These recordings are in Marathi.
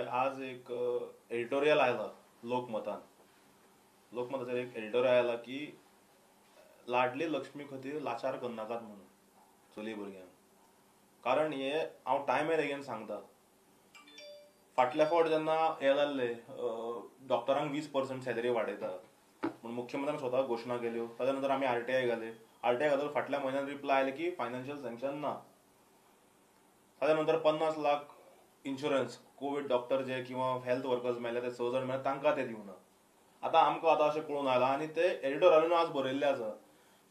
आज एक एडिटोरियल आयला लोकमताचेर एक एडिटोरियल आयला की लाडली लक्ष्मी खातीर लाचार करनाकात म्हणून चली भुरग्यांक. कारण हे हांव टायम एंड अगेन सांगता, फाटल्या फावट जेन्ना हे जाल्ले डॉक्टरांक 20% सॅलरी वाडयता म्हूण मुख्यमंत्र्यान स्वता घोशणा केल्यो. ताच्या नंतर आमी आरटीआय घाले. आरटीआय घालून फाटल्या म्हयन्यान रिप्लाय आयले की फायनान्शियल सँक्शन ना. ताच्या नंतर 50 लाख इन्शुरन्स कोविड डॉक्टर जे किंवा हेल्थ वर्कर्स मेळ्ळे ते 6 जाण मेळ्ळे तांकां ते दिवना. आतां आमकां आतां अशें कळून आयलां आनी ते एडिटोरियलान आज बरयल्लें आसा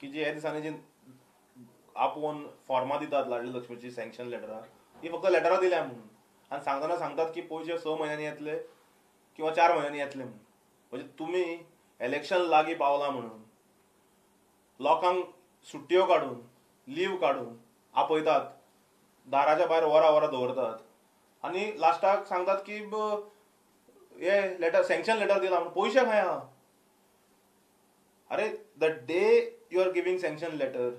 की जे ह्या दिसांनी जी आपोवन फॉर्मां दितात लाडली लक्ष्मीची सँक्शन लेटरां, ही फक्त लेटरां दिल्या म्हणून. आनी सांगतना सांगतात की पयशे 6 म्हयन्यांनी येतले किंवा 4 म्हयन्यांनी येतले म्हणून. म्हणजे तुमी इलेक्शन लागीं पावलां म्हणून लोकांक सुट्ट्यो काडून लीव काडून आपयतात, दाराच्या भायर वरां वरां दवरतात आनी लास्टाक सांगतात की हे लेटर सँक्शन लेटर दिला म्हणून. पयशे खंय आहा? अरे the day you are giving sanction letter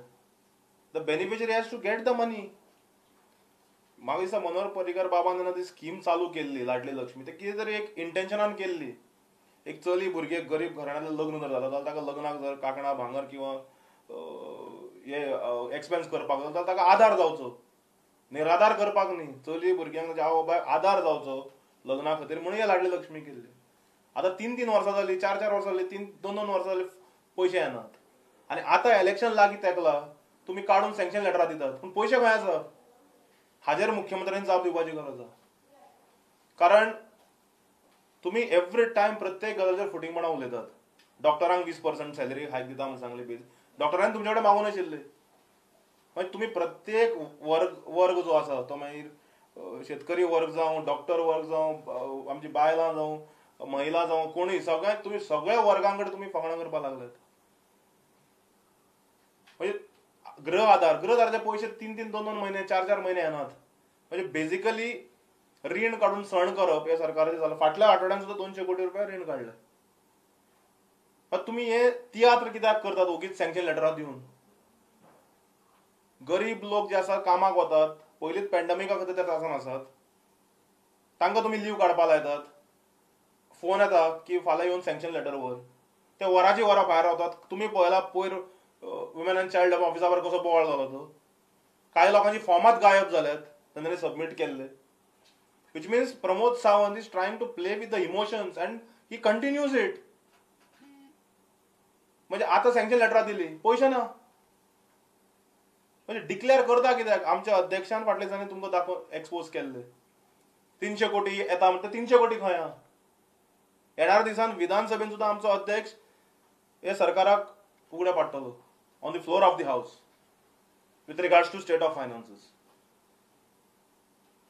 the beneficiary has to get the money. म्हाका दिसता मनोहर पर्रीकर बाबान जेन्ना ती स्कीम चालू केल्ली लाडली लक्ष्मी, ते कितें तरी एक इंटेन्शनान केल्ली. एक चली भुरगे गरीब घराण्यांतलें लग्न जर जाता जाल्यार ताका लग्नाक जर कांकणां भांगर किंवा हे एक्सपेन्स करपाक जाय जाल्यार ताका आधार जावचो, निराधार करपाक न्ही. चली भुरग्यांक जावं बाय आधार जावचो लग्ना खातीर म्हणून हे लाडली लक्ष्मी केल्ली. आतां 3-3 वर्सां जालीं, 4-4 वर्सां जालीं, 2-2 वर्सां जालीं पयशे येनात. आनी आतां इलेक्शन लागीं तेकला तुमी काडून सँक्शन लेटरां दितात, पूण पयशे खंय आसा? हाजेर मुख्यमंत्र्यांनी जाप दिवपाची गरज आसा. कारण तुमी एवरी टायम प्रत्येक गजालीचेर फुटींगपणां उलयतात. डॉक्टरांक 20% सॅलरी हायक दिता म्हणून सांगले बेज डॉक्टरांनी तुमचे कडेन मागून नाशिल्ले. मागीर तुमी प्रत्येक वर्ग जो आसा तो मागीर शेतकरी वर्ग जावं, डॉक्टर वर्ग जावं, आमची बायलां जावं, महिला जावं, कोणूय सगळ्यांक तुमी सगळ्या वर्गां कडेन तुमी फकाणां करपाक लागल्यात. म्हणजे गृह आधाराचे पयशे 3-3, 2-2 म्हयने, 4-4 म्हयने येनात. म्हणजे बेजिकली रीण काडून सण करप हे सरकाराचें जालें. फाटल्या आठवड्यान सुद्दां 200 कोटी रुपया रीण काडलें. पण तुमी हे तियात्र कित्याक करतात ओगीच सँक्शन लेटरां दिवन? गरीब लोक जे आसात कामाक वतात, पयलींच पॅन्डेमिका खातीर ते त्रासान आसात, तांकां तुमी लीव काडपाक लायतात. फोन येता की फाल्यां येवन सँक्शन लेटर व्हर. ते वरांची वरां भायर रावतात. तुमी पळयला पयर वुमन एंड चायल्ड ऑफिसा भायर कसो बोवाळ जालो तो. कांय लोकांची फॉर्मात गायब जाल्यात तेंच्यांनी सबमीट केल्ले. Which means Pramod Sawant is trying to play with the emotions and he continues it. म्हणजे आतां सँक्शन लेटरां दिली, पयशे ना. म्हणजे डिक्लेअर करता कित्याक? आमच्या अध्यक्षान फाटल्या दिसांनी तुमकां एक्सपोज केल्ले 300 कोटी येता म्हणटा. 300 कोटी खंय आहा? येणाऱ्या दिसान विधानसभेन सुद्दां आमचो अध्यक्ष हे सरकाराक उगड्या पाडटलो on the floor of the house with regards to state of finances.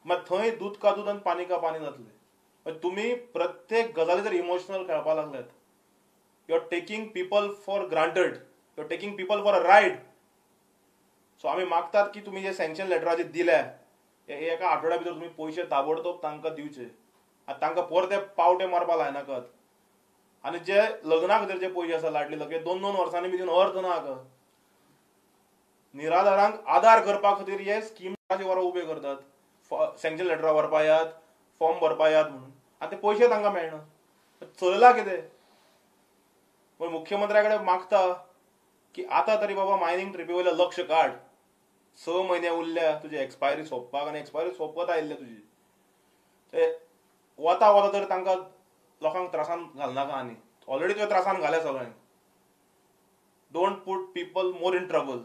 मागीर थंय दूध का दूध आनी पानी का पानी जातले. तुमी प्रत्येक गजालीचेर इमोशनल खेळपाक लागल्यात. You are taking people for granted, you are taking people for a ride. So आमी मागतात की तुमी जे सँक्शन लेटरां जे दिल्या एका आठवड्या भितर तुमी पयशे ताबडतोब तांकां दिवचे. आतां तांकां परते पावटे मारपाक लायनाकात. आनी जे लग्ना खातीर जे पयशे आसा लाडली लगे 2-2 वर्सांनी बी दिवन अर्थ ना हाका. निराधारांक आधार करपा खातीर हे स्किमाची वरां उबे करतात. सँक्शन लेटरां व्हरपा यात, फॉर्म भरपा यात म्हणून. आनी ते पयशे तांकां मेळना. चललां कितें? पण मुख्यमंत्र्या कडेन मागता की आतां तरी बाबा मायनिंग ट्रिपी वयलें लक्ष काड. 6 म्हयने उरल्या तुजी एक्सपायरी सोंपपाक आनी एक्सपायरी सोंपत आयिल्ले तुजी. ते वता वता तर तांकां लोकांक त्रासान घालनाका आनी. ऑलरेडी तुवें त्रासान घाल्या सगळ्यांक. Don't put people more in trouble.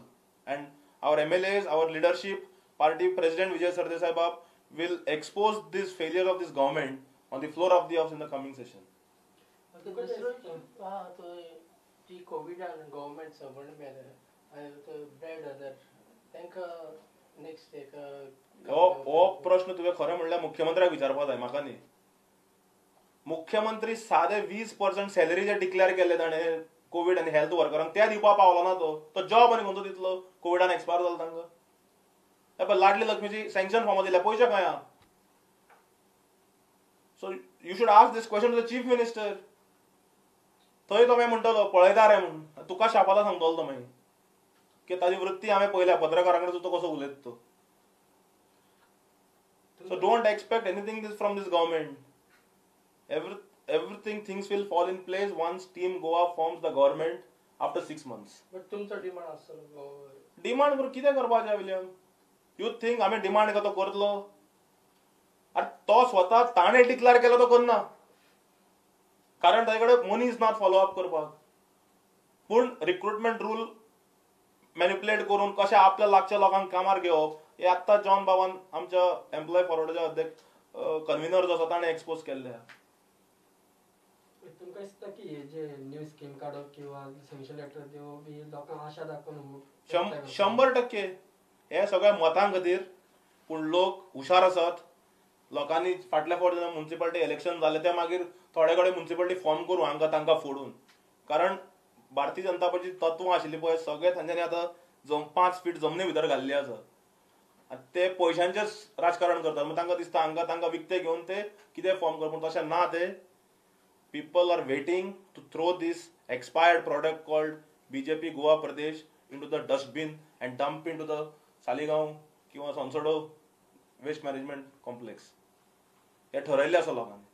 And our MLAs, our leadership, party president Vijay Sardesai Bab will expose this failure of this government on the floor of the house in the coming session. ती कोविड गव्हर्नमेंट सबंड मेले तो ब्रेड अदर तांकां नेक्स्ट एक हो प्रश्न तुवें खरें म्हणल्यार मुख्यमंत्र्याक विचारपाक जाय, म्हाका न्ही. मुख्यमंत्री सादे 20% सॅलरी जे डिक्लेअर केले ताणें कोविड आनी हेल्थ वर्करांक ते दिवपाक पावलो ना. तो जॉब आनी खंयचो दितलो? कोविडान एक्सपायर जालो तांकां. लाडली लक्ष्मीची सँक्शन फॉर्मां दिल्या, पयशे खंय आहा? So you should ask this question to the chief minister. थंय तो मागीर म्हणटलो पळयता रे म्हणून. तुका शापाला सांगतलो तो मागीर की ताजी वृत्ती हांवें पळयल्या पत्रकारां कडेन तो कसो उलयता तो. So don't expect anything from this government. everything things will fall in place once team Goa forms the government after 6 months. But तुमचो डिमांड आसतलो डिमांड करून कितें करपाचें विलियम? यू थिंक आमी डिमांड तो करतलो? अरे तो स्वता ताणें डिक्लेअर केलो तो करना, कारण ताजे कडेन मनी इज नॉट फॉलो अप करपाक. पूण रिक्रुटमेंट रूल मॅनिप्युलेट करून कशें आपल्या लागच्या लोकांक कामार घेवप हे आत्तां जॉन बाबान आमच्या एम्प्लॉय फॉरवर्डाच्या अध्यक्ष कन्व्हिनर जो आसा ताणें एक्सपोज केल्ले आहा. तुमकां दिसता की हे जे न्यू स्कीम काडप किंवा सँक्शन लेटर दिवप ही लोकांक आशा दाखोवन 100% हे सगळे मतां खातीर. पूण लोक हुशार आसात. लोकांनी फाटल्या फावट जेन्ना म्युन्सिपालिटी इलेक्शन जालें ते मागीर थोडे कडेन म्युन्सिपालिटी फॉर्म करूं हांगा तांकां फोडून, कारण भारतीय जनता पार्टीची तत्वां आशिल्लीं पळय सगळे तांच्यांनी आतां 5 फीट जमनी भितर घाल्ली आसा. ते पयशांचेच राजकारण करतात. मग तांकां दिसता हांगा तांकां विकते घेवन ते कितें फॉर्म करप, पूण तशें ना. ते people are waiting to throw this expired product called BJP Goa Pradesh into the dustbin and dump into the Saligaon किंवा संसोडो वेस्ट मॅनेजमेंट कॉम्प्लेक्स. हे ठरयल्लें आसा लोकांनी.